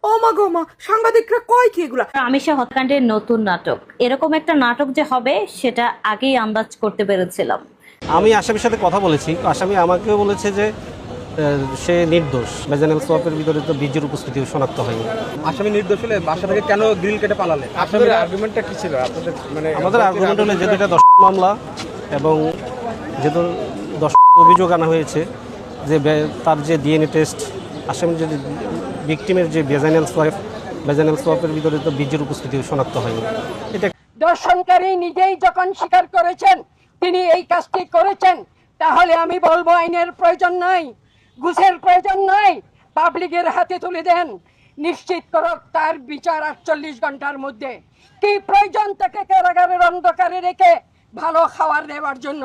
ও মা গো মা, সাংবাদিকরা কয় কি এগুলা? আমিষা হত্যাকাণ্ডের নতুন নাটক, এরকম একটা নাটক যে হবে সেটা আগেই আন্দাজ করতে পেরেছিলাম। আমি আসামির সাথে কথা বলেছি, আসামি আমাকেও বলেছে যে সে নির্দোষ। ভেজানেল সোয়াপের ভিতরে তো বীজের উপস্থিতি শনাক্ত হয়নি। আসামি নির্দোষ হলে বাসা থেকে কেন গ্রিল কেটে পালালে? আপনাদের আর্গুমেন্টটা কি ছিল? আপনাদের মানে আমাদের আর্গুমেন্ট হলো যেহেতু এটা 10 মামলা এবং যেহেতু 10 অভিযোগ আনা হয়েছে যে তার যে ডিএনএ টেস্ট, আসামির যে ভিকটিমের যে ভেজানেল সোয়াপের ভিতরে তো বীজের উপস্থিতি শনাক্ত হয়নি। এটা দর্শনকারী নিজেই যখন স্বীকার করেছেন তিনি এই কাজটি করেছেন, তাহলে আমি বলবো আইনের প্রয়োজন নাই, ঘুষের প্রয়োজন নাই, পাবলিকের হাতে তুলে দেন, নিশ্চিত করুক তার বিচার 48 ঘন্টার মধ্যে। কি প্রয়োজন তাকে কারাগারের অন্ধকারে রেখে ভালো খাবার দেওয়ার জন্য?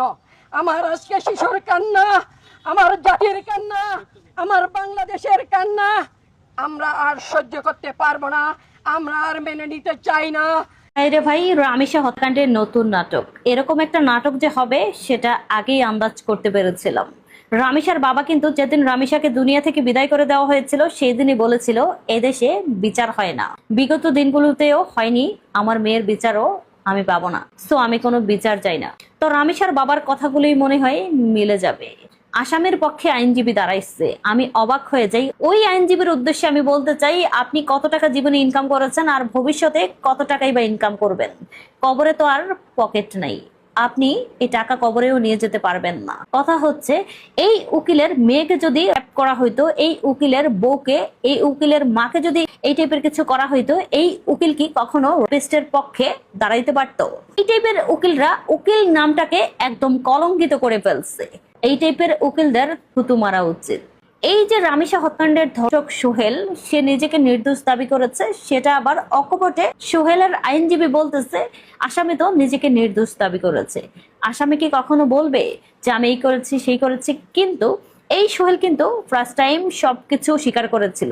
আমার আজকে শিশুর কান্না, আমার জাতির কান্না, আমার বাংলাদেশের কান্না আমরা আর সহ্য করতে পারবো না, আমরা আর মেনে নিতে চাই না। রে ভাই, আমিষা হত্যাকাণ্ডের নতুন নাটক, এরকম একটা নাটক যে হবে সেটা আগেই আন্দাজ করতে পেরেছিলাম। রামিসার বাবা কিন্তু যেদিন রামিসাকে দুনিয়া থেকে বিদায় করে দেওয়া হয়েছিল সেই দিনই বলেছিল এদেশে বিচার হয় না, বিগত দিনগুলোতেও হয়নি, আমার মেয়ের বিচারও আমি পাবো না, সো আমি কোনো বিচার চাই না। তো রামিসার বাবার কথাগুলোই মনে হয় মিলে যাবে। আসামের পক্ষে আইনজীবী দাঁড়াইছে, আমি অবাক হয়ে যাই। ওই আইনজীবীর উদ্দেশ্যে আমি বলতে চাই, আপনি কত টাকা জীবনে ইনকাম করেছেন আর ভবিষ্যতে কত টাকাই বা ইনকাম করবেন? কবরে তো আর পকেট নাই, আপনি এই টাকা কবরেও নিয়ে যেতে পারবেন না। কথা হচ্ছে এই উকিলের মেয়েকে যদি র্যাপ করা হইতো, এই উকিলের বউকে, এই উকিলের মাকে যদি এই টাইপের কিছু করা হইতো, এই উকিল কি কখনো রেপিস্টের পক্ষে দাঁড়াইতে পারতো? এই টাইপের উকিলরা উকিল নামটাকে একদম কলঙ্কিত করে ফেলছে। এই টাইপের উকিলদের থুতু মারা উচিত। এই যে রামিসা হত্যাকাণ্ডের ধর্ষক সোহেল, সে নিজেকে নির্দোষ দাবি করেছে, সেটা আবার অকপটে সোহেলের আইনজীবী বলতেছে আসামি তো নিজেকে নির্দোষ দাবি করেছে। আসামি কি কখনো বলবে যে আমি এই করেছি সেই করেছি? কিন্তু এই সোহেল কিন্তু ফার্স্ট টাইম সবকিছু স্বীকার করেছিল,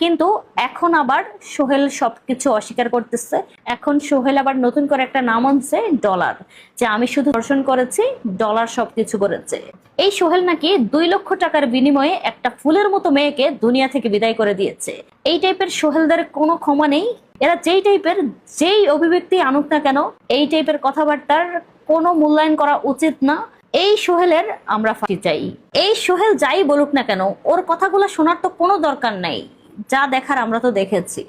কিন্তু এখন আবার সোহেল সবকিছু অস্বীকার করতেছে। এখন সোহেল আবার নতুন করে একটা নাম আনছে, ডলার, যে আমি শুধু ধর্ষণ করেছি, ডলার সবকিছু করেছে। এই সোহেল নাকি 2 লক্ষ টাকার বিনিময়ে একটা ফুলের মতো মেয়েকে দুনিয়া থেকে বিদায় করে দিয়েছে। এই টাইপের সোহেলদের কোনো ক্ষমা নেই। এরা যেই টাইপের যেই অভিব্যক্তি আনুক না কেন, এই টাইপের কথাবার্তার কোনো মূল্যায়ন করা উচিত না। এই সোহেলের আমরা ফাঁসি চাই। এই সোহেল যাই বলুক না কেন, ওর কথাগুলো শোনার তো কোনো দরকার নাই, যা দেখার আমরা তো দেখেছি।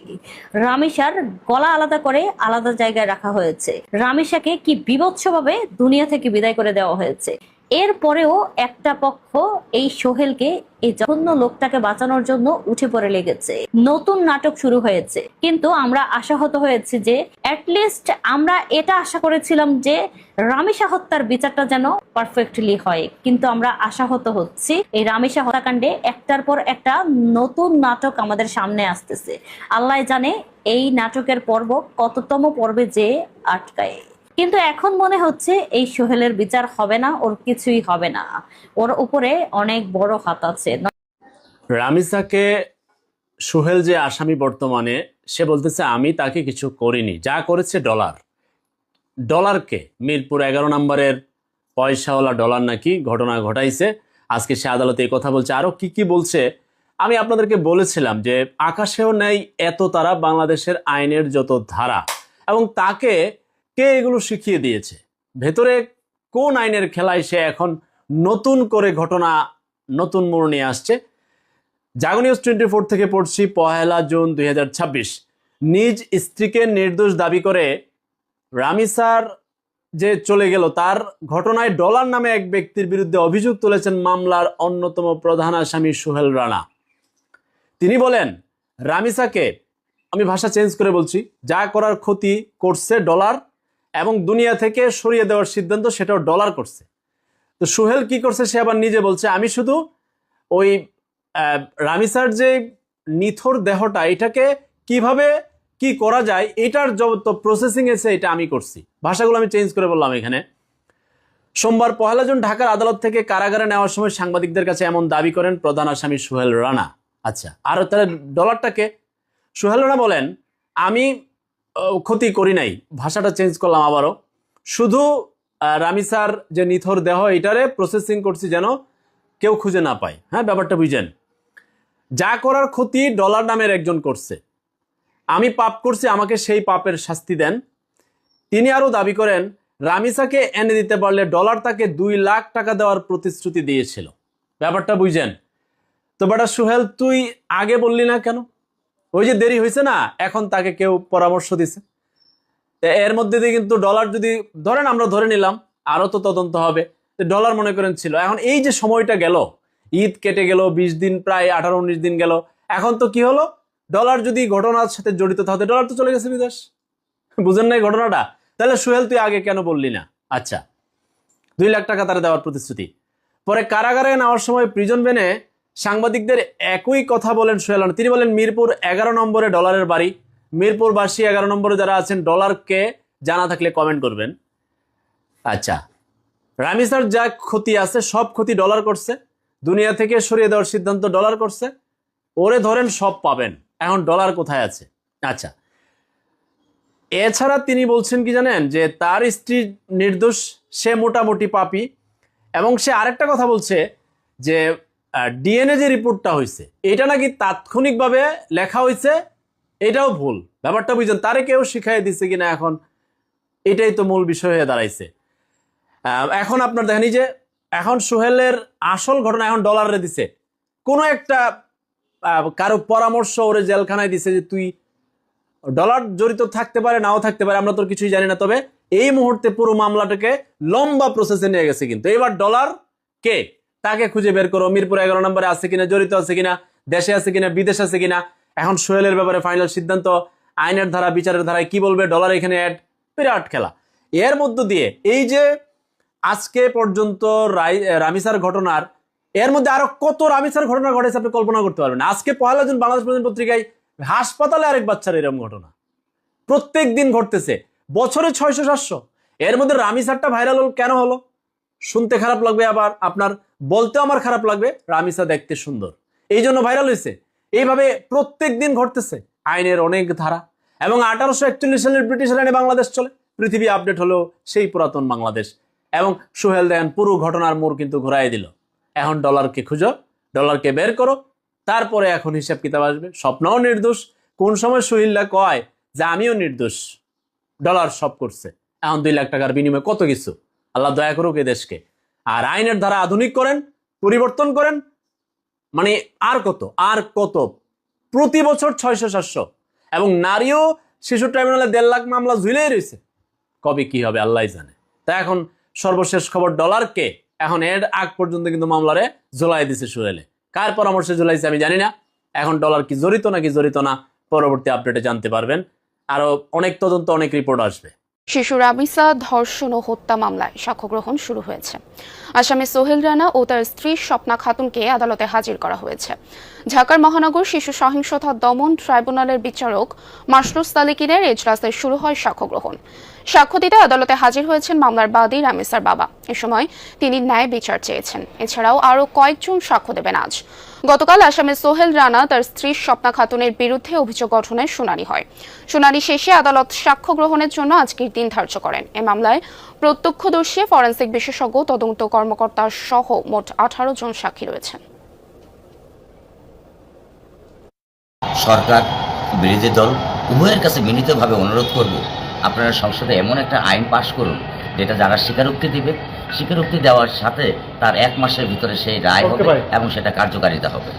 রামিসার গলা আলাদা করে আলাদা জায়গায় রাখা হয়েছে, রামিসাকে কি বিভৎসভাবে দুনিয়া থেকে বিদায় করে দেওয়া হয়েছে। এরপরেও একটা পক্ষ এই সোহেলকে, এই জঘন্য লোকটাকে বাঁচানোর জন্য উঠে পড়ে লেগেছে। নতুন নাটক শুরু হয়েছে, কিন্তু আমরা আশাহত হয়েছি যে অ্যাটলিস্ট আমরা এটা আশা করেছিলাম যে রামিসা হত্যার বিচারটা যেন পারফেক্টলি হয়, কিন্তু আমরা আশাহত হচ্ছি। এই রামিসা হত্যাকাণ্ডে একটার পর একটা নতুন নাটক আমাদের সামনে আসতেছে। আল্লাহ জানে এই নাটকের পর্ব কততম পর্বে যে আটকায়। কিন্তু এখন মনে হচ্ছে এই সোহেলের বিচার হবে না, ওর কিছুই হবে না, ওর উপরে অনেক বড় হাত আছে। রামিসাকে সোহেল যে আসামি বর্তমানে, সে বলতেছে আমি তাকে কিছু করিনি, যা করেছে ডলার। ডলারকে মিরপুর 11 নম্বরের পয়সাওয়ালা ডলার নাকি ঘটনা ঘটাইছে। আজকে সে আদালতে এই কথা বলছে। আরো কি কি বলছে আমি আপনাদেরকে বলেছিলাম যে আকাশেও নেই এত তারা বাংলাদেশের আইনের যত ধারা, এবং তাকে কে এগুলো শিখিয়ে দিয়েছে, ভেতরে কোন আইনের খেলায় সে এখন নতুন করে ঘটনা নতুন মোড় নিয়ে আসছে। জাগো নিউজ 24 থেকে পড়ছি, 1 জুন 2026। নিজ স্ত্রীকে নির্দোষ দাবি করে রামিসার যে চলে গেল, তার ঘটনায় ডলার নামে এক ব্যক্তির বিরুদ্ধে অভিযোগ তুলেছেন মামলার অন্যতম প্রধান আসামি সোহেল রানা। তিনি বলেন রামিসাকে, আমি ভাষা চেঞ্জ করে বলছি, যা করার ক্ষতি করছে ডলার, এবং দুনিয়া থেকে সরিয়ে দেওয়ার সিদ্ধান্ত সেটাও ডলার করছে। তো সোহেল কি করছে সে আবার নিজে বলছে আমি শুধু ওই রামিসার যে নিথর দেহটা, এটাকে কিভাবে কি করা যায় এটার যত প্রসেসিং এসে এটা আমি করছি। ভাষাগুলো আমি চেঞ্জ করে বললাম এখানে। সোমবার 1 জুন ঢাকার আদালত থেকে কারাগারে নেওয়ার সময় সাংবাদিকদের কাছে এমন দাবি করেন প্রধান আসামি সোহেল রানা। আচ্ছা, আর তাহলে ডলারটাকে? সোহেল রানা বলেন আমি ক্ষতি করি নাই, ভাষাটা চেঞ্জ করলাম আবারও, শুধু রামিসার যে নিথর দেহ এটারে প্রসেসিং করছি যেন কেউ খুঁজে না পায়। হ্যাঁ, ব্যাপারটা বুঝেন। যা করার ক্ষতি ডলার নামের একজন করছে, আমি পাপ করছি, আমাকে সেই পাপের শাস্তি দেন। তিনি আরো দাবি করেন রামিসাকে এনে দিতে পারলে ডলার তাকে 2 লাখ টাকা দেওয়ার প্রতিশ্রুতি দিয়েছিল। ব্যাপারটা বুঝছেন তো? বেটা সোহেল, তুই আগে বললি না কেন? ওই যে দেরি হয়েছে না, এখন তাকে কেউ পরামর্শ দিছে। এর মধ্যে দিয়ে কিন্তু ডলার যদি ধরেন, আমরা ধরে নিলাম, আরো তো তদন্ত হবে, ডলার মনে করেন ছিল। এখন এই যে সময়টা গেল, ঈদ কেটে গেল, 20 দিন, প্রায় 18-19 দিন গেল, এখন তো কি হলো, ডলার যদি ঘটনার সাথে জড়িত থাকতে, ডলার তো চলে গেছে বিদেশ। বুঝেন নাই ঘটনাটা? তাহলে সোহেল তুই আগে কেন বললি না? আচ্ছা, 2 লাখ টাকা তারা দেওয়ার প্রতিশ্রুতি। পরে কারাগারে নেওয়ার সময় প্রিজন ভ্যানে সাংবাদিকদের একই কথা বলেন সোহেল। তিনি বলেন মিরপুর 11 নম্বরে ডলারের বাড়ি। মিরপুরবাসী 11 নম্বরে যারা আছেন, ডলারকে জানা থাকলে কমেন্ট করবেন। আচ্ছা, রামিসার যা ক্ষতি আছে সব ক্ষতি ডলার করছে, দুনিয়া থেকে সরিয়ে দেওয়ার সিদ্ধান্ত ডলার করছে। ওরে ধরেন সব পাবেন, এখন ডলার কোথায় আছে? আচ্ছা, এছাড়া তিনি বলছেন কি জানেন, যে তার স্ত্রী নির্দোষ, সে মোটামুটি পাপী। এবং সে আরেকটা কথা বলছে যে ডিএনএ যে রিপোর্টটা হয়েছে, এটা নাকি তাৎক্ষণিকভাবে লেখা হয়েছে, এটাও ভুল। ব্যাপারটা বুঝছেন? তারে কেউ শিখাই দিচ্ছে কিনা, এখন এটাই তো মূল বিষয় হয়ে দাঁড়াইছে। এখন আপনার দেখেন, যে এখন সোহেলের আসল ঘটনা এখন ডলারে দিছে। কোনো একটা কারো পরামর্শ ওরে জেলখানায় দিছে যে তুই, ডলার জড়িত থাকতে পারে, নাও থাকতে পারে, আমরা তোর কিছুই জানি না। তবে এই মুহূর্তে পুরো মামলাটাকে লম্বা প্রসেসে নিয়ে গেছে। কিন্তু এবার ডলার কে, তাকে খুঁজে বের করো। মিরপুর 11 নম্বরে আছে কিনা, জড়িত আছে কিনা, দেশে আছে কিনা, বিদেশ আছে কিনা। এখন সোহেলের ব্যাপারে ফাইনাল সিদ্ধান্ত আইনের ধারা, বিচারের ধারায় কি বলবে, ডলার এখানে অ্যাড, বিরাট খেলা। এর মধ্য দিয়ে এই যে আজকে পর্যন্ত রামিসার ঘটনার, এর মধ্যে আরো কত রামিসার ঘটনা ঘটেছে আপনি কল্পনা করতে পারবেন না। আজকে 1 জুন বাংলাদেশ প্রতিদিন পত্রিকায় হাসপাতালে আরেক বাচ্চার এরকম ঘটনা প্রত্যেক দিন ঘটতেছে, বছরে 600-700। এর মধ্যে রামিসারটা ভাইরাল কেন হলো? শুনতে খারাপ লাগবে, আবার আপনার বলতেও আমার খারাপ লাগবে, রামিসা দেখতে সুন্দর, এই জন্য ভাইরাল হয়েছে। এইভাবে প্রত্যেক দিন ঘটতেছে। আইনের অনেক ধারা, এবং 1841 সালের ব্রিটিশ আইনে বাংলাদেশ চলে। পৃথিবী আপডেট হলো সেই পুরাতন বাংলাদেশ। এবং সোহেল দেন পুরো ঘটনার মোড় কিন্তু ঘুরাই দিল। এখন ডলারকে খুঁজো, ডলারকে বের করো, তারপরে এখন হিসাব কিতাব আসবে। স্বপ্নও নির্দোষ, কোন সময় সোহেলরা কয় যে আমিও নির্দোষ, ডলার সব করছে। এখন 2 লাখ টাকার বিনিময়ে কত কিছু। আল্লাহ দয়া করুক এ দেশকে। আর আইনের ধারা আধুনিক করেন, পরিবর্তন করেন, মানে আর কত প্রতি বছর 600-700। এবং নারীও শিশু ট্রাইব্যুনালে 1.5 লাখ মামলা ঝুলেই রয়েছে। কবে কি হবে আল্লাহ জানে। তাই এখন সর্বশেষ খবর, ডলারকে এখন এর আগ পর্যন্ত কিন্তু মামলারে ঝুলাই দিছে সোহেলে। কার পরামর্শে ঝুলাইছে আমি জানি না। এখন ডলার কি জড়িত নাকি জড়িত না, পরবর্তী আপডেটে জানতে পারবেন। আরো অনেক তদন্ত, অনেক রিপোর্ট আসবে। শিশু রামিসা ধর্ষণ ও হত্যা মামলায় সাক্ষ্য গ্রহণ শুরু হয়েছে। আসামি সোহেল রানা ও তার স্ত্রী স্বপ্না খাতুনকে আদালতে হাজির করা হয়েছে। ঢাকার মহানগর শিশু সহিংসতা দমন ট্রাইব্যুনালের বিচারক মাসরুস তালিকিনের এজলাসে শুরু হয় সাক্ষ্য গ্রহণ। সাক্ষ্য দিতে আদালতে হাজির হয়েছেন মামলার বাদী রামিসার বাবা। এ সময় তিনি ন্যায় বিচার চেয়েছেন। এছাড়াও আরও কয়েকজন সাক্ষ্য দেবেন আজ। গতকাল আসামি সোহেল রানা তার স্ত্রী স্বপ্না খাতুনের বিরুদ্ধে অভিযোগ গঠনের শুনানি হয়। শুনানি শেষে আদালত সাক্ষ্য গ্রহণের জন্য আজকের দিন ধার্য করেন। এ মামলায় প্রত্যক্ষদর্শী, ফরেনসিক বিশেষজ্ঞ, তদন্ত কর্মকর্তা সহ মোট 18 জন সাক্ষী রয়েছেন। সরকার, বিরোধী দল উভয়ের কাছে বিনীতভাবে অনুরোধ করব, আপনারা সংসদে এমন একটা আইন পাশ করুন যেটা যারা স্বীকারোক্তি দিবে, স্বীকারোক্তি দেওয়ার সাথে তার 1 মাসের ভিতরে সেই রায় হবে এবং সেটা কার্যকারিতা হবে।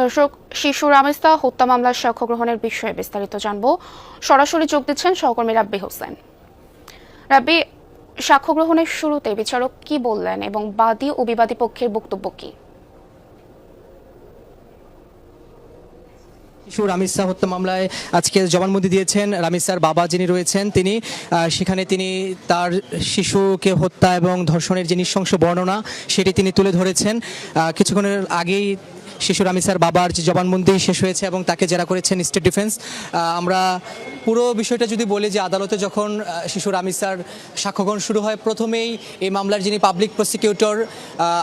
দর্শক, শিশু রামিসা হত্যা মামলার সাক্ষ্য গ্রহণের বিষয়ে বিস্তারিত জানবো। সরাসরি যোগ দিচ্ছেন সহকর্মী রাব্বি হোসেন। রাব্বি, সাক্ষ্য গ্রহণের শুরুতে বিচারক কি বললেন এবং বাদী ও বিবাদী পক্ষের বক্তব্য কি? শিশু রামিসা হত্যা মামলায় আজকে জবানবন্দি দিয়েছেন রামিসার বাবা যিনি রয়েছেন তিনি। সেখানে তিনি তার শিশুকে হত্যা এবং ধর্ষণের যে নৃশংস বর্ণনা সেটি তিনি তুলে ধরেছেন। কিছুক্ষণের আগেই শিশু রামিসার বাবার যে জবানবন্দি শেষ হয়েছে এবং তাকে জেরা করেছেন স্টেট ডিফেন্স। আমরা পুরো বিষয়টা যদি বলি যে আদালতে যখন শিশু রামিসার সাক্ষ্যগ্রহণ শুরু হয়, প্রথমেই এই মামলার যিনি পাবলিক প্রসিকিউটর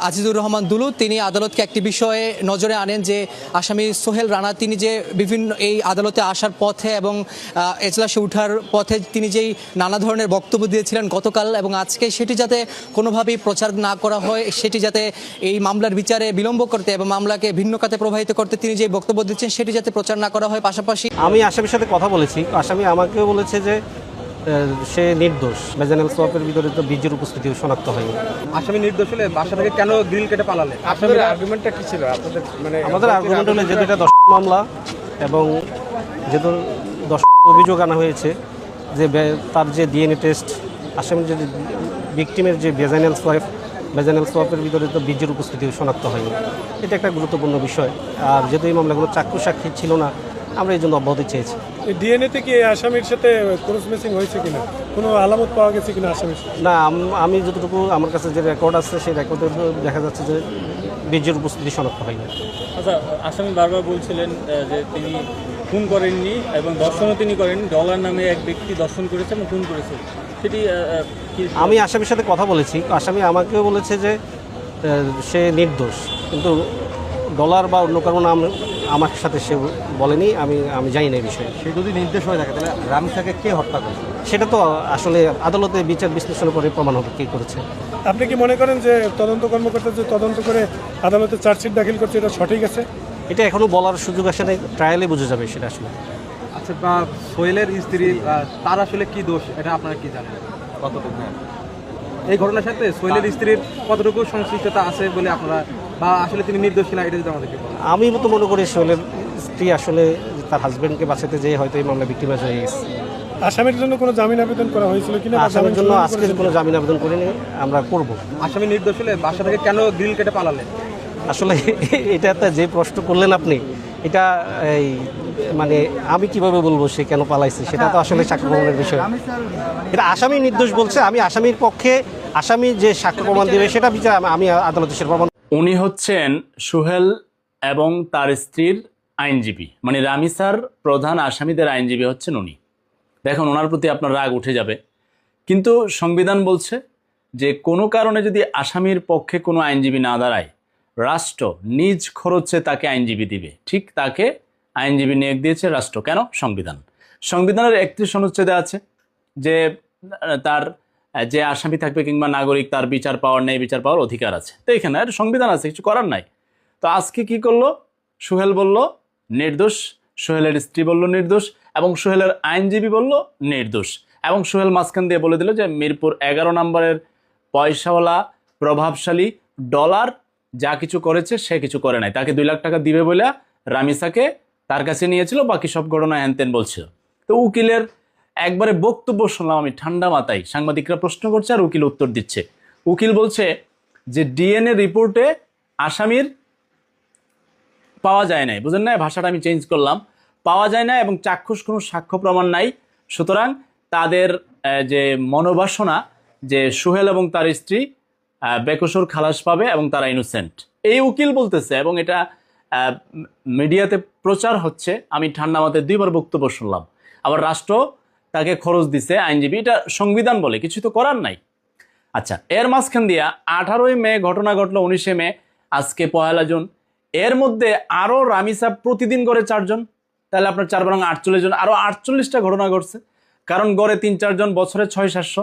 আজিজুর রহমান দুলু, তিনি আদালতকে একটি বিষয়ে নজরে আনেন যে আসামি সোহেল রানা তিনি যে বিভিন্ন এই আদালতে আসার পথে এবং এজলাসে ওঠার পথে তিনি যেই নানা ধরনের বক্তব্য দিয়েছিলেন গতকাল এবং আজকে, সেটি যাতে কোনোভাবেই প্রচার না করা হয়, সেটি যাতে এই মামলার বিচারে বিলম্ব করতে এবং মামলাকে ভিন্ন ভিন্ন খাতে প্রবাহিত করতে তিনি যে বক্তব্য দিচ্ছেন সেটি যাতে প্রচার না করা হয়, পাশাপাশি আমি আসামির সাথে কথা বলেছি, আসামি আমাকেও বলেছে যে সে নির্দোষ। ভেজানাল সোয়াপের ভিতরে তো বীজের উপস্থিতি শনাক্ত হয়নি। আসামি নির্দোষ হলে বাসা থেকে কেন গ্রিল কেটে পালালে? আপনাদের আর্গুমেন্টটা কি ছিল? আপনাদের মানে আমাদের আর্গুমেন্ট হলো যেহেতু এটা 10 মামলা এবং যেহেতু 10 অভিযোগ আনা হয়েছে যে তার যে ডিএনএ টেস্ট, আসামির যে ভিকটিমের যে ভেজানাল সোয়াপের ভিতরে তো বীজের উপস্থিতি শনাক্ত হয়নি। এটা একটা গুরুত্বপূর্ণ বিষয়। আর যেহেতু এই মামলাগুলো চাক্ষু সাক্ষী ছিল না, আমরা এই জন্য অব্যাহতি চেয়েছি। ডিএনএ থেকে আসামির সাথে ক্রস ম্যাচিং হয়েছে কিনা, কোনো আলামত পাওয়া গেছে কিনা আসামির? না, আমি যতটুকু আমার কাছে যে রেকর্ড আছে সেই রেকর্ডে দেখা যাচ্ছে যে বীজের উপস্থিতি শনাক্ত হয়নি। আচ্ছা, আসামি বারবার বলছিলেন যে তিনি খুন করেননি এবং দর্শনও তিনি করেন, ডলার নামে এক ব্যক্তি দর্শন করেছে এবং খুন করেছে, সেটি আমি আসামির সাথে কথা বলেছি, আসামি আমাকেও বলেছে যে সে নির্দোষ, কিন্তু ডলার বা অন্য কারো নাম আমার সাথে সে বলেনি। আমি জানি না এই বিষয়ে। সে যদি নির্দোষ হয়ে থাকে তাহলে রামিসাকে কে হত্যা করেছে? সেটা তো আসলে আদালতে বিচার বিশ্লেষণ করে প্রমাণ হবে কে করেছে। আপনি কি মনে করেন যে তদন্ত কর্মকর্তা যে তদন্ত করে আদালতে চার্জশিট দাখিল করছে এটা সঠিক আছে? এটা এখনো বলার সুযোগ আসে নাই, ট্রায়ালে বোঝা যাবে সেটা আসলে। আচ্ছা, সোহেলের স্ত্রী তার আসলে কি দোষ এটা আপনারা কি জানেন? কতটুকু এই ঘটনার সাথে সোহেলের স্ত্রীর কতটুকু সংশ্লিষ্টতা আছে বলে আপনারা, বা আসলে তিনি নির্দোষ কিনা এটা যদি আমাদেরকে বলেন। আমি তো মনে করি সোহেলের স্ত্রী আসলে তার হাজবেন্ডকে বাঁচাতে যেয়ে হয়তো এই মামলা ভিক্টিমাইজ হয়ে গেছে। আসামির জন্য কোনো জামিন আবেদন করা হয়েছিল কিনা? আসামির জন্য আজকে কোনো জামিন আবেদন করিনি, আমরা করব। আসামি নির্দোষ হলে বাসা থেকে কেন গ্রিল কেটে পালালে? আসলে এটা একটা যে প্রশ্ন করলেন আপনি, এটা এই মানে আমি কিভাবে বলবো সে কেন পালাইছে, সেটা তো আসলে সাক্ষ্য প্রমাণের বিষয়। এটা আসামি নির্দোষ বলছে, আমি আসামির পক্ষে, আসামি যে সাক্ষ্য প্রমাণ দেবে সেটা বিচার আমি আদালতে সে প্রমাণ। উনি হচ্ছেন সোহেল এবং তার স্ত্রীর আইনজীবী, মানে রামিসার প্রধান আসামিদের আইনজীবী হচ্ছেন উনি। দেখুন, ওনার প্রতি আপনার রাগ উঠে যাবে, কিন্তু সংবিধান বলছে যে কোনো কারণে যদি আসামির পক্ষে কোনো আইনজীবী না দাঁড়ায়, রাষ্ট্র নিজ খরচে তাকে আইনজীবী দিবে। ঠিক তাকে আইনজীবী নিয়োগ দিয়েছে রাষ্ট্র। কেন? সংবিধানের 31 অনুচ্ছেদে আছে যে তার যে আসামি থাকবে কিংবা নাগরিক, তার বিচার পাওয়ার নেই, বিচার পাওয়ার অধিকার আছে। তো এখানে সংবিধান আছে, কিছু করার নাই। তো আজকে কি করলো? সোহেল বলল নির্দোষ, সোহেলের স্ত্রী বলল নির্দোষ, এবং সোহেলের আইনজীবী বলল নির্দোষ, এবং সোহেল মাঝখান দিয়ে বলে দিল যে মিরপুর 11 নম্বরের পয়সাওয়ালা প্রভাবশালী ডলার যা কিছু করেছে সে কিছু করে নাই, তাকে 2 লাখ টাকা দিবে বলে রামিসাকে তার কাছে নিয়েছিল, বাকি সব ঘটনা হ্যানতেন বলছিল। তো উকিলের একবারে বক্তব্য শুনলাম আমি ঠান্ডা মাথায়। সাংবাদিকরা প্রশ্ন করছে আর উকিল উত্তর দিচ্ছে। উকিল বলছে যে ডিএনএ রিপোর্টে আসামির পাওয়া যায় নাই, বুঝেন না, ভাষাটা আমি চেঞ্জ করলাম, পাওয়া যায় না এবং চাক্ষুষ কোনো সাক্ষ্য প্রমাণ নাই। সুতরাং তাদের যে মনোবাসনা যে সোহেল এবং তার স্ত্রী বেকসুর খালাস পাবে এবং তারা ইনোসেন্ট, এই উকিল বলতেছে, এবং এটা মিডিয়াতে প্রচার হচ্ছে। আমি ঠান্ডা মাথায় 2বার বক্তব্য শুনলাম। আবার রাষ্ট্র তাকে খরচ দিছে আইনজীবী, এটা সংবিধান বলে, কিছু তো করার নাই। আচ্ছা, এর মাঝখান দিয়া 18ই মে ঘটনা ঘটলো, 19শে মে, আজকে 1 জুন। এর মধ্যে আরও রামিসা প্রতিদিন করে 4 জন, তাহলে আপনার 4 বরং 48 জন, আরও 48টা ঘটনা ঘটছে। কারণ গড়ে 3-4 জন, বছরে 600-700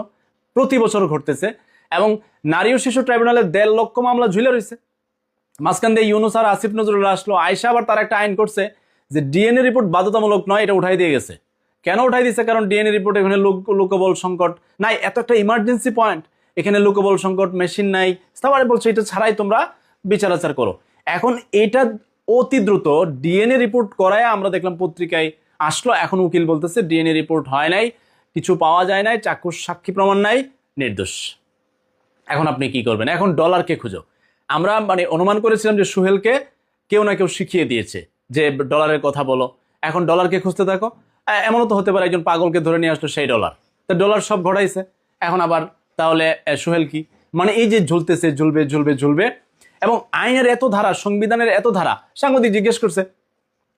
প্রতি বছর ঘটতেছে। এবং নারী ও শিশু ট্রাইব্যুনালে 1.5 লক্ষ মামলা ঝুলে রয়েছে। মাঝখান দিয়ে ইউনুস আর আসিফ নজরুল আসলো, আয়সা আবার তার একটা আইন করছে যে ডিএনএ রিপোর্ট বাধ্যতামূলক নয়, এটা উঠাই দিয়ে গেছে। কেন উঠাই দিয়েছে? কারণ ডিএনএ রিপোর্ট এখানে লোকবল সংকট নাই, এত একটা ইমার্জেন্সি পয়েন্ট, এখানে লোকবল সংকট, মেশিন নাই, তারপরে বলছে এটা ছাড়াই তোমরা বিচার আচার করো। এখন এটা অতি দ্রুত ডিএনএ রিপোর্ট করায় আমরা দেখলাম পত্রিকায় আসলো। এখন উকিল বলতেছে ডিএনএ রিপোর্ট হয় নাই, কিছু পাওয়া যায় নাই, চাক্ষুষ সাক্ষী প্রমাণ নাই, নির্দোষ। এখন আপনি কি করবেন? এখন ডলারকে খুঁজো। আমরা মানে অনুমান করেছিলাম যে সোহেলকে কেউ না কেউ শিখিয়ে দিয়েছে যে ডলারের কথা বলো, এখন ডলারকে খুঁজতে থাকো। এমনও তো হতে পারে একজন পাগলকে ধরে নিয়ে আসলো সেই ডলার, তো ডলার সব ঘটাইছে। এখন আবার তাহলে সোহেল কি? মানে এই যে ঝুলতেছে, ঝুলবে। এবং আইনের এত ধারা, সংবিধানের এত ধারা। সাংবাদিক জিজ্ঞেস করছে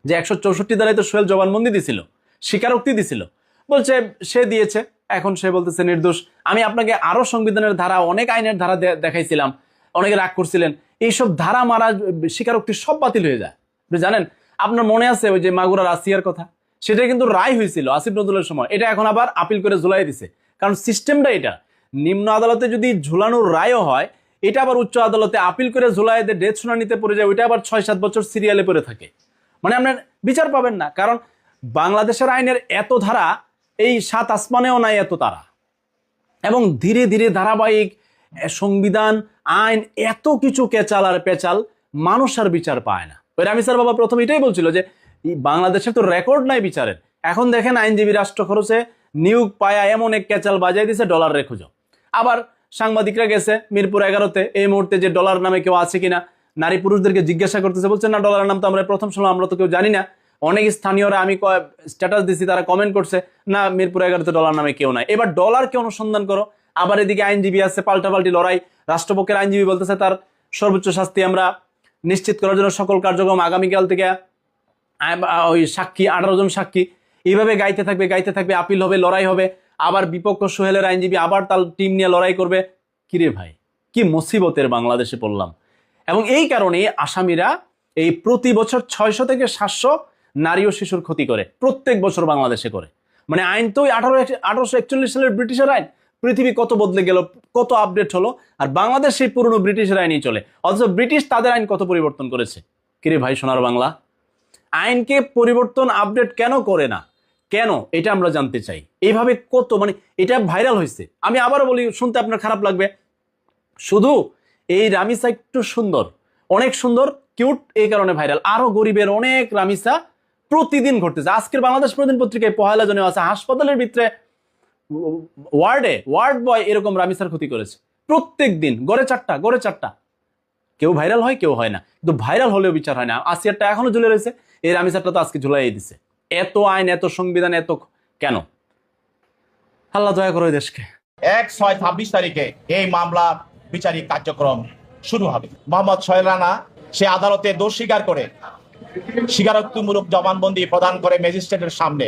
যে 164 ধারায় তো সোহেল জবানবন্দি দিছিল, স্বীকারোক্তি দিছিল, বলছে সে দিয়েছে, এখন সে বলতেছে নির্দোষ। আমি আপনাকে আরো সংবিধানের ধারা, অনেক আইনের ধারা দেখাইছিলাম, অনেকে রাগ করছিলেন। এইসব ধারা মারা, স্বীকারোক্তি সব বাতিল হয়ে যায়। জানেন, আপনার মনে আছে ওই যে মাগুরার আসিয়ার কথা, সেটা কিন্তু রায় হয়েছিল আসিফ নজরুলের সময়, এটা এখন আবার আপিল করে ঝুলাই দিছে। কারণ সিস্টেমটা এটা, নিম্ন আদালতে যদি ঝুলানোর রায়ও হয়, এটা আবার উচ্চ আদালতে আপিল করে জুলাইতে ডেথ শুনানিতে পড়ে যায়, ওইটা আবার 6-7 বছর সিরিয়ালে পড়ে থাকে। মানে আপনার বিচার পাবেন না, কারণ বাংলাদেশের আইনের এত ধারা এই 7 আসমানেও নাই এত তারা। এবং ধীরে ধীরে ধারাবাহিক সংবিধান আইন এত কিছু কেচাল আর পেচাল, মানুষ আর বিচার পায় না। ওই রামিসার বাবা প্রথম এটাই বলছিল যে বাংলাদেশে তো রেকর্ড নাই বিচারের। এখন দেখেন আইনজীবী রাষ্ট্র খরচে নিয়োগ পায়া এমন এক কেচাল বাজাই দিছে, ডলার রেখো যাও। আবার সাংবাদিকরা গেছে মিরপুর 11-তে এই মুহূর্তে যে ডলার নামে কেউ আছে কিনা, নারী পুরুষদেরকে জিজ্ঞাসা করতেছে, বলছেন না ডলারের নাম তো আমরা প্রথম শুনলাম, আমরা তো কেউ জানি না। অনেক স্থানীয়রা, আমি স্ট্যাটাস দিছি, তারা কমেন্ট করছে না মিরপুর 11-তে ডলার নামে কেউ নাই। এবার ডলারকে অনুসন্ধান করো। আবার এদিকে আইনজীবী আছে, পাল্টাপাল্টি লড়াই। রাষ্ট্রপক্ষের আইনজীবী বলতেছে তার সর্বোচ্চ শাস্তি আমরা নিশ্চিত করার জন্য সকল কার্যক্রম আগামীকাল থেকে ওই সাক্ষী 18 জন সাক্ষী এইভাবে গাইতে থাকবে, আপিল হবে, লড়াই হবে। আবার বিপক্ষ সোহেলের আইনজীবী আবার তার টিম নিয়ে লড়াই করবে। কিরে ভাই, কি মুসিবতের বাংলাদেশে পড়লাম। এবং এই কারণে আসামিরা এই প্রতি বছর 600 থেকে 700 নারী ও শিশুর ক্ষতি করে, প্রত্যেক বছর বাংলাদেশে করে। মানে আইন তো 1841 সালের ব্রিটিশের আইন। পৃথিবী কত বদলে গেল, কত আপডেট হলো, আর বাংলাদেশ সেই পুরনো ব্রিটিশের আইনই চলে। অথচ ব্রিটিশ তাদের আইন কত পরিবর্তন করেছে। কিরে ভাই সোনার বাংলা, আইনকে পরিবর্তন আপডেট কেন করে না, কেন, এটা আমরা জানতে চাই। এইভাবে কত, মানে এটা ভাইরাল হয়েছে। আমি আবারও বলি, শুনতে আপনার খারাপ লাগবে, শুধু এই রামিসা একটু সুন্দর, অনেক সুন্দর, কিউট, এই কারণে ভাইরাল। আরো গরিবের অনেক রামিসা প্রতিদিন ঘটতেছে। আজকের বাংলাদেশ প্রতিদিন পত্রিকায় 1 জনে আছে হাসপাতালের ভিতরে ওয়ার্ড বয় এরকম রামিসার ক্ষতি করেছে। প্রত্যেক দিন গড়ে 4টা। কেউ ভাইরাল হয়, কেউ হয় না, কিন্তু ভাইরাল হলেও বিচার হয় না। আসিয়ারটা এখনো ঝুলে রয়েছে, এই রামিসারটা তো আজকে ঝুলাই দিছে। এত আইন, এত সংবিধান, এত কেন? আল্লাহ দয়া করে দেশকে। 1/6/26 তারিখে এই মামলার বিচারিক কার্যক্রম শুরু হবে। মোহাম্মদ সোহেল রানা সে আদালতে দোষ স্বীকার করে স্বীকারোক্তিমূলক জবানবন্দি প্রদান করে ম্যাজিস্ট্রেটের সামনে।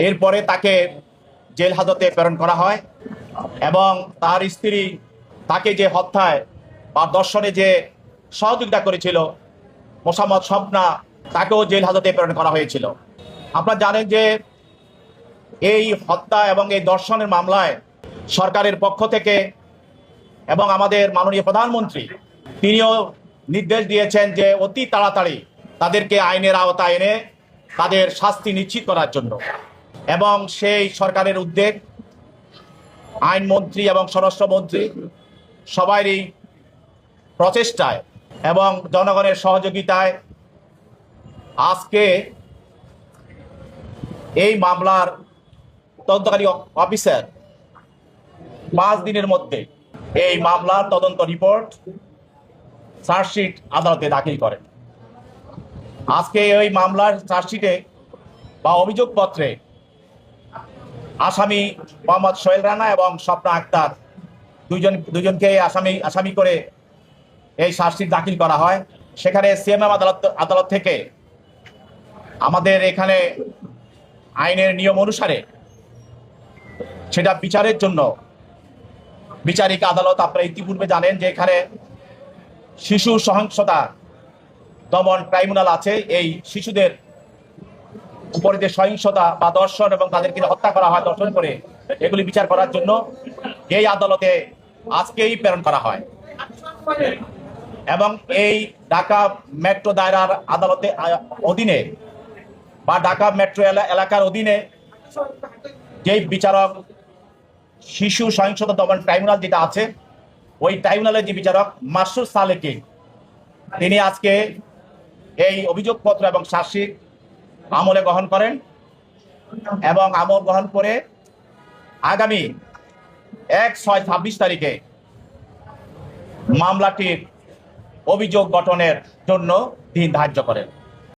এরপরে তাকে জেল হাজতে প্রেরণ করা হয় এবং তার স্ত্রী তাকে যে হত্যায় বা ধর্ষণে যে সহযোগিতা করেছিল মোসাম্মদ স্বপ্না, তাকেও জেল হাজতে প্রেরণ করা হয়েছিল। আপনারা জানেন যে এই হত্যা এবং এই ধর্ষণের মামলায় সরকারের পক্ষ থেকে এবং আমাদের মাননীয় প্রধানমন্ত্রী তিনিও নির্দেশ দিয়েছেন যে অতি তাড়াতাড়ি তাদেরকে আইনের আওতায় এনে তাদের শাস্তি নিশ্চিত করার জন্য। এবং সেই সরকারের উদ্যোগ, আইনমন্ত্রী এবং স্বরাষ্ট্রমন্ত্রী সবারই প্রচেষ্টায় এবং জনগণের সহযোগিতায় আজকে এই মামলার তদন্তকারী অফিসার 5 দিনের মধ্যে এই মামলার তদন্ত রিপোর্ট, চার্জশিট আদালতে দাখিল করেন। আজকে এই মামলার চার্জশিটে বা অভিযোগপত্রে আসামি মোহাম্মদ সোহেল রানা এবং স্বপ্না আক্তার দুজনকে আসামি করে এই চার্জশিট দাখিল করা হয়। সেখানে সিএমএম আদালত থেকে আমাদের এখানে আইনের নিয়ম অনুসারে সেটা বিচারের জন্য বিচারিক আদালত, আপনারা ইতিপূর্বে জানেন যে এখানে শিশু সহিংসতা দমন ট্রাইব্যুনাল আছে। এই শিশুদের উপরে যে সহিংসতা বা ধর্ষণ এবং তাদেরকে হত্যা করা হয়, ধর্ষণ করে এগুলি বিচার করার জন্য এই আদালতে আজকেই প্রেরণ করা হয়। এবং এই ঢাকা মেট্রো দায়রার আদালতে অধীনে বা ঢাকা মেট্রো এলাকার অধীনে যেই বিচারক শিশু সহিংসতা দমন ট্রাইব্যুনাল যেটা আছে, ওই ট্রাইব্যুনালের যে বিচারক মাসুদ সালেকি, তিনি আজকে এই অভিযোগপত্র এবং চার্জশিট আমলে গ্রহণ করেন এবং আমল গ্রহণ করে আগামী 1/6/26 তারিখে মামলাটির অভিযোগ গঠনের জন্য দিন ধার্য করেন।